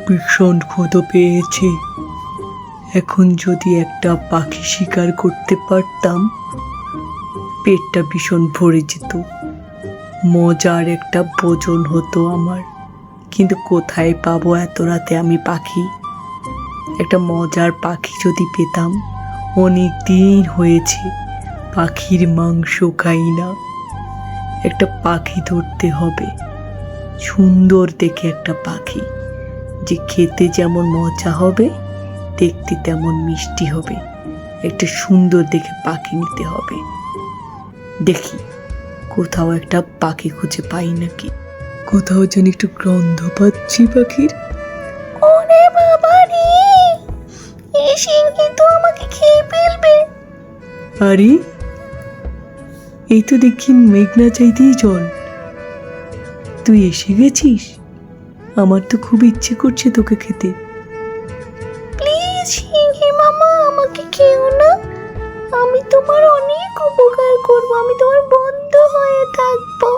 ভীষণ ক্ষুধা পেয়েছে। এখন যদি একটা পাখি শিকার করতে পারতাম, পেটটা ভীষণ ভরে যেত, মজার একটা ভোজন হতো আমার। কিন্তু কোথায় পাবো এত রাতে আমি পাখি? একটা মজার পাখি যদি পেতাম। অনেক দিন হয়েছে পাখির মাংস খাই না। একটা পাখি ধরতে হবে, সুন্দর দেখে একটা পাখি, যে খেতে যেমন মজা হবে, দেখতে তেমন মিষ্টি হবে। একটা সুন্দর দেখে পাখি নিতে হবে। দেখি কোথাও একটা পাখি খুঁজে পাই নাকি। কোথাও যেন একটু গন্ধ পাচ্ছি পাখির। ওরে বাবা রে, এই সিংহী তো আমাকে খেয়ে ফেলবে। আরে এই তো দেখি মেঘনা চাইতেই জল। তুই এসে গেছিস? আমার তো খুব ইচ্ছে করছে তোকে খেতে। প্লিজ সিংহী মামা, আমাকে খেও না। আমি তোমার অনেক উপকার করব, আমি তোমার বন্ধু হয়ে থাকবো।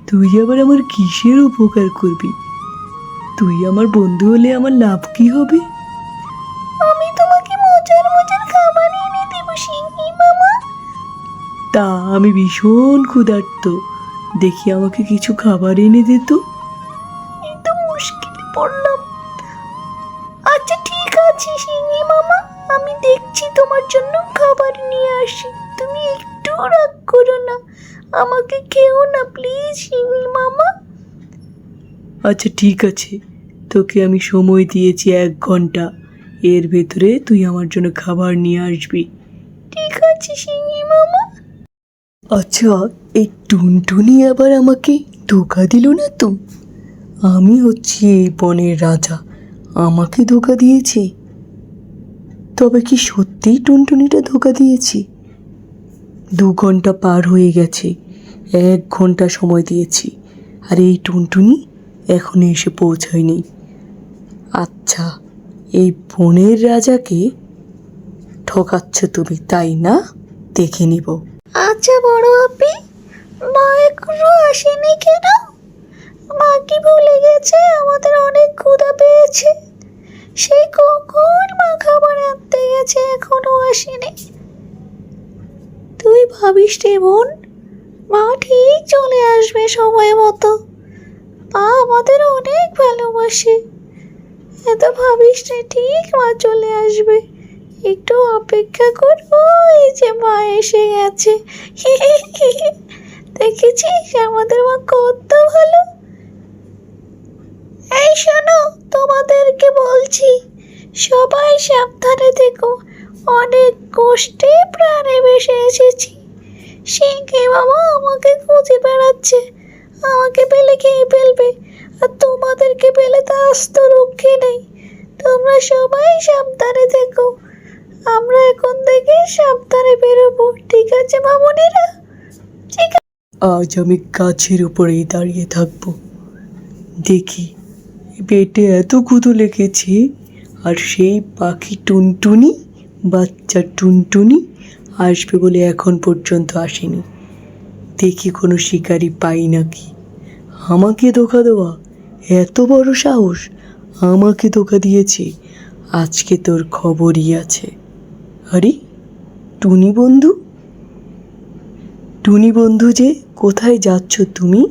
তুই আবার আমার কিসের উপকার করবি? তুই আমার বন্ধু হলে আমার লাভ কি হবে? আমি তোমাকে মজার মজার খাবার এনে দেবো সিংহী মামা। তা আমি ভীষণ ক্ষুধার্ত, দেখি আমাকে কিছু খাবার এনে দে তো। এই তো মুশকিলে পড়লাম। আচ্ছা ঠিক আছে সিংহী মামা, আমি দেখছি তোমার জন্য খাবার নিয়ে আসি। তুমি একটু রাগ করো না, আমাকে খেও না প্লিজ সিংহী মামা। আচ্ছা ঠিক আছে, তোকে আমি সময় দিয়েছি 1 ঘন্টা, এর ভেতরে তুই আমার জন্য খাবার নিয়ে আসবি। ঠিক আছে সিংহী মামা। আচ্ছা, এই টুনটুনি আবার আমাকে ধোকা দিল না তো? আমি হচ্ছি এই বনের রাজা, আমাকে ধোকা দিয়েছে? তবে কি সত্যিই টুনটুনিটা ধোকা দিয়েছে? 2 ঘন্টা পার হয়ে গেছে, 1 ঘন্টা সময় দিয়েছি, আর এই টুনটুনি এখনো এসে পৌঁছায়নি। আচ্ছা, এই বনের রাজাকে ঠকাচ্ছ তুমি, তাই না? দেখে নিব। আচ্ছা বড় আপি, মা এখনো আসেনি কেন? মা কি ভুলে গেছে আমাদের অনেক ক্ষুধা পেয়েছে? সেই কখন মা খাবার আনতে গেছে, এখনো আসেনি। তুই ভাবিস রে বোন, মা ঠিক চলে আসবে সময় মতো। মা আমাদের অনেক ভালোবাসে, এত ভাবিস রে, ঠিক মা চলে আসবে। একটু অপেক্ষা করবো, এই যে মা এসে গেছে। দেখেছিস আমাদের মা কত ভালো। এই শোনো, তোমাদেরকে বলছি, সবাই সাবধানে থেকো। অনেক কষ্টে প্রাণে ভেসে এসেছি। সিংহী মামা আমাকে খুঁজে বেড়াচ্ছে, আমাকে পেলে খেয়ে ফেলবে, আর তোমাদেরকে পেলে তা আস্ত রক্ষে নেই। তোমরা সবাই সাবধানে থেকো। আমরা এখন থেকে সাবধানে বেরোবো, ঠিক আছে মামুনিরা? ঠিক আছে। আজ আমি গাছের উপরেই দাঁড়িয়ে থাকবো, দেখি পেটে এত ক্ষুধা লেগেছে, আর সেই পাখি টুনটুনি, বাচ্চা টুনটুনি আসবে বলে এখন পর্যন্ত আসেনি। দেখি কোনো শিকারি পাই নাকি। আমাকে ধোকা দেওয়া, এত বড় সাহস! আমাকে ধোকা দিয়েছে, আজকে তোর খবরই আছে। আরে টুনি বন্ধু, টুনি বন্ধু যে, কোথায় যাচ্ছ তুমি?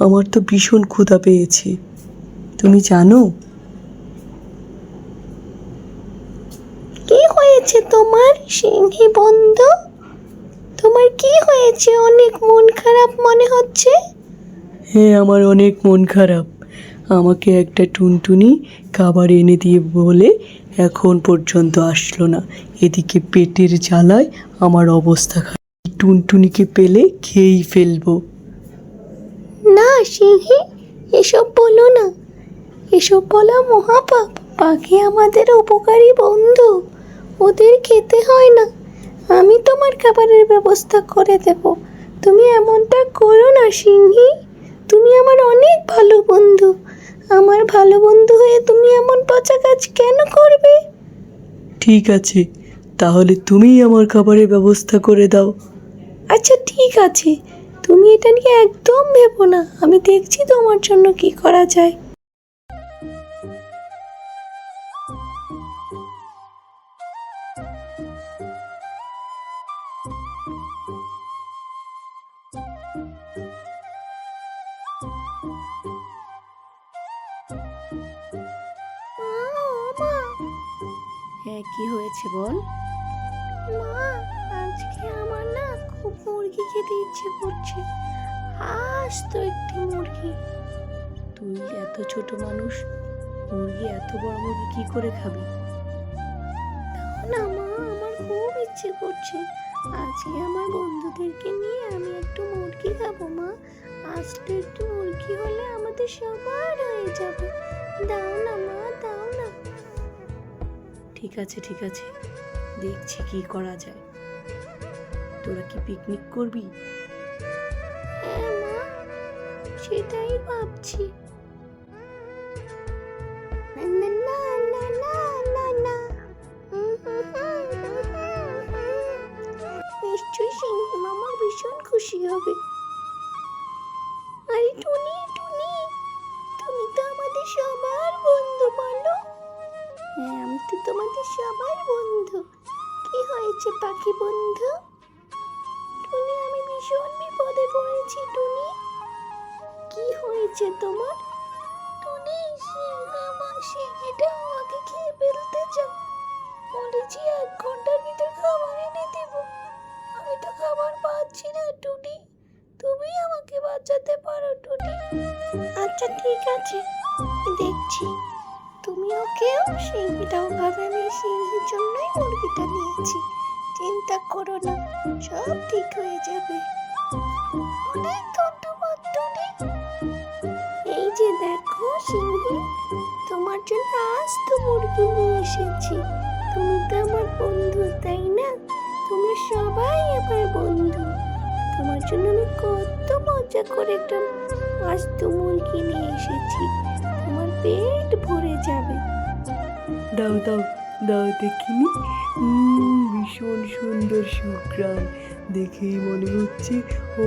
আমার তো ভীষণ ক্ষুধা পেয়েছে, তুমি জানো? কি হয়েছে তোমার সিংহী বন্ধু? তোমার কি হয়েছে? অনেক মন খারাপ মনে হচ্ছে। হ্যাঁ, আমার অনেক মন খারাপ। আমাকে একটা টুনটুনি খাবার এনে দিয়ে বলে এখন পর্যন্ত আসলো না। এদিকে পেটের জ্বালায় আমার অবস্থা খারাপ। টুনটুনিকে পেলে খেয়েই ফেলবো। না সিংহী, এসব বলো না, এসব বলা মহাপাপ। পাখি আমাদের উপকারী বন্ধু, ওদের খেতে হয় না। আমি তোমার খাবারের ব্যবস্থা করে দেব, তুমি এমনটা করো না সিংহী। তুমি আমার অনেক ভালো বন্ধু। আমার ভালো বন্ধু হয়ে তুমি এমন পচা কাজ কেন করবে? ঠিক আছে, তাহলে তুমিই আমার খাবারের ব্যবস্থা করে দাও। আচ্ছা ঠিক আছে, তুমি এটা নিয়ে একদম ভেবো না, আমি দেখছি তোমার জন্য কি করা যায়। হ্যাঁ, কি হয়েছে বল। মা, আজকে আমার না খুব মুরগি খেতে ইচ্ছে করছে। আজ তো একটি মুরগি। তুই এত ছোট মানুষ, মুরগি এত বড় মুরগি কি করে খাবি? না মা, আমার খুব ইচ্ছে করছে। আজকে আমার বন্ধুদেরকে নিয়ে আমি একটু মুরগি খাবো মা। আজ তো একটু মুরগি হলে আমাদের সবার হয়ে যাবে। দাও না মা, দাও না। ঠিক আছে ঠিক আছে, দেখছি কি করা যায়। তোরা কি পিকনিক করবি? হ্যাঁ মা, সেটাই ভাবছি। না না না না না না, নিশ্চয়ই সিংহ মামা ভীষণ খুশি হবে। আরে টুনি টুনি, তুমি তো আমাদের সবার বন্ধু বলো। হ্যাঁ, আমি তো তোমাদের সবার বন্ধু। কি হয়েছে পাখি বন্ধু? টুনি, আমি ভীষণ বিপদে পড়েছি টুনি। কি হয়েছে তোমার? টুনি, সিংহটা আমাকে খেয়ে ফেলতে চাও। বলেছি 1 ঘন্টার ভিতর খাবার এনে দেব। আমি তো খাবার পাচ্ছি না টুনি, তুমি আমাকে বাঁচাতে পারো টুনি। আচ্ছা ঠিক আছে, আমি দেখছি। তুমি ওকেও সিংহটাও খাবে, আমি সিংহের জন্যই মুরগিটা নিয়েছি। চিন্তা করো না, সব ঠিক হয়ে যাবে। অনেক ধন্যবাদ টুনি। এই যে দেখো সিংহ, তোমার জন্য আজ তো মুরগি নিয়ে এসেছি। তুমি তো আমার বন্ধু, তাই না? তুমি সবাই আমার বন্ধু। তোমার জন্য আমি কত মজা করে একটা আস্ত মুরগি নিয়ে এসেছি। তোমার পেট ভরে যাবে। দাও দাও দাও দেখিনি। ভীষণ সুন্দর সুঘ্রাণ, দেখেই মনে হচ্ছে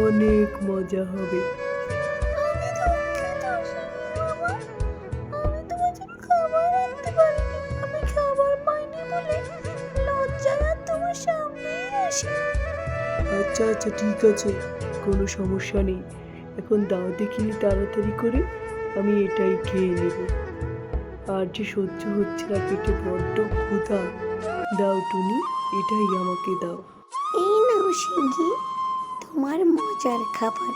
অনেক মজা হবে। আমি দুঃখিত সিংহ মামা, আমি তোমার জন্য খাবার আনতে পারিনি। আমি খাবার পাইনি বলে লজ্জায় আর তোমার সামনেই আসি। আচ্ছা আচ্ছা ঠিক আছে, কোনো সমস্যা নেই। এখন দাও দেখিনি তাড়াতাড়ি করে, আমি এটাই খেয়ে নেব। আর যে সহ্য হচ্ছে না, পেটে বড্ড ক্ষুধা। দাও টুনি, এটাই আমাকে দাও। এই নাও সিংহি, তোমার মজার খাবার।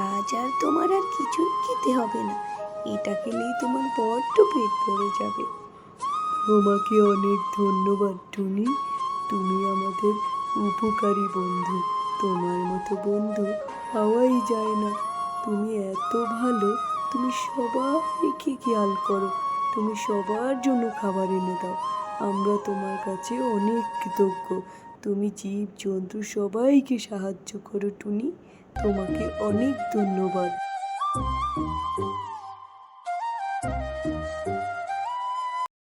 আজ আর তোমার আর কিছুই খেতে হবে না। এটা খেলেই তোমার বড্ড পেট ভরে যাবে। তোমাকে অনেক ধন্যবাদ টুনি, তুমি আমাদের উপকারী বন্ধু। তোমার মতো বন্ধু পাওয়াই যায় না। তুমি এত ভালো, তুমি সবাইকে খেয়াল করো, তুমি সবার জন্য খাবার এনে দাও। আমরা তোমার কাছে অনেক কৃতজ্ঞ। তুমি জীব জন্তু সবাইকে সাহায্য করো টুনি, তোমাকে অনেক ধন্যবাদ।